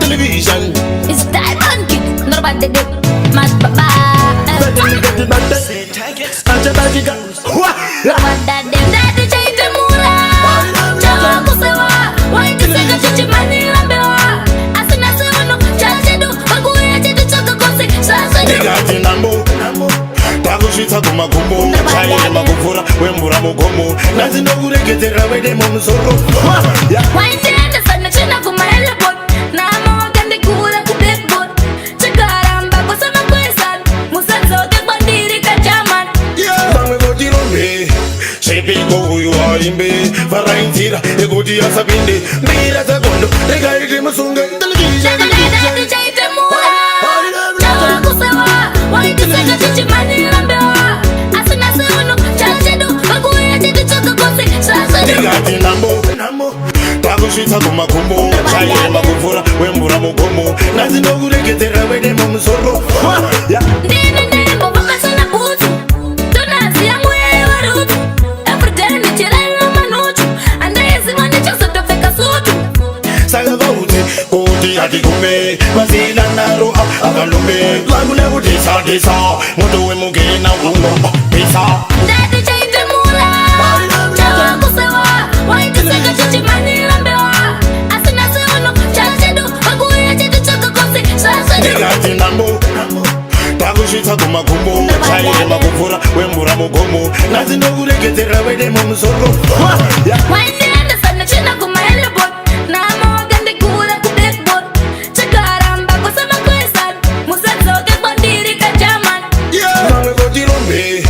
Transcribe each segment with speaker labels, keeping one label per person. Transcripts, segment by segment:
Speaker 1: Television.
Speaker 2: It's Diamond Kid. Nobody did. Mad Baba. Daddy Chaitemura. Chawa kusewa. Waiti sega chichi mani lambewa. Asina seono. Chachedu. Wakuya chetu choka kosi. Sasa
Speaker 1: Nigati nambo. Takushita kumakumbo. Chaye makufura. Wembura mugomo. Nazi nogureketera wede momusoro.
Speaker 2: Waiti ende sana china kumaele bot. Nama wakande kura kubek bot. Chakaramba kusama kwesan. Musanzo ke bandiri kajaman.
Speaker 1: Tangwe goti rombe. Shepi go you are imbe. Varaintira. Egoti asabinde. Mira secondo. Regaiti musunga. Television.
Speaker 2: Daddy Chaitemura. Chawa kusewa. Waiti sega chichi mani lambewa. Asina seono. Chachedu. Wakuya chetu choka kosi. Sasa
Speaker 1: Nigati nambo. Takushita kumakumbo. Chaye makufura. Wembura mugomo. Nazi nogureketera wede momusoro.
Speaker 2: Ndine ndembo vakasana butu. Tunaziya mwewe warutu. Everyday nichirela manuchu. Andayeziwa nichosotofeka sutu.
Speaker 1: Saka vauti. Kuti atikume. Vasila naro akalumbe. Lagune kutisa tisa. Moto wemugena uno. Pisa.
Speaker 2: Daddy Chaitemura. Chawa kusewa. Waiti sega chichi mani lambewa. Asina seono. Chachedu. Wakuya chetu choka kosi. Sasa
Speaker 1: Nigati nambo. Takushita kumakumbo. Chaye makufura. Wembura mugomo. Nazi nogureketera wede momusoro.
Speaker 2: Waiti ende sana china kumaele bot. Nama wakande kura kubek bot. Chakaramba kusama kwesan. Musanzo ke bandiri kajaman.
Speaker 1: Tangwe goti rombe.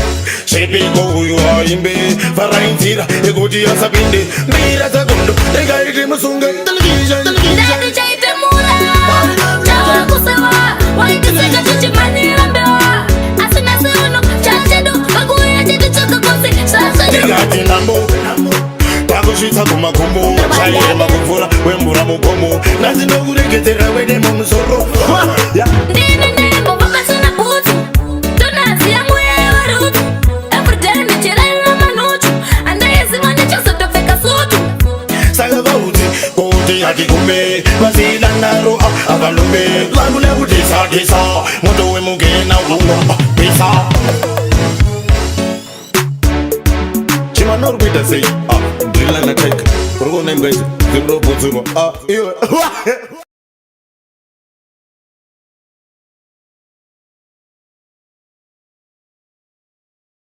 Speaker 1: Shepi go you are imbe. Varaintira. Egoti asabinde. Mira secondo. Regaiti musunga. Television.
Speaker 2: Daddy Chaitemura. Chawa kusewa. Waiti sega chichi mani lambewa. Asina seono. Chachedu. Wakuya chetu choka kosi. Sasa
Speaker 1: Nigati nambo. Takushita kumakumbo. Chaye makufura. Wembura mugomo. Nazi nogureketera wede momusoro.
Speaker 2: ndine ndembo vakasana butu. Tunaziya mwewe warutu. Everyday nichirela manuchu. Andayeziwa nichosotofeka sutu.
Speaker 1: Saka vauti. Kuti atikume. Vasila naro akalumbe. Lagune kutisa tisa. Moto wemugena uno. Pisa. Chimwana uri kuita sei? Drill and attack. Uri kuona guys. Zimro budzurwa. Iwe.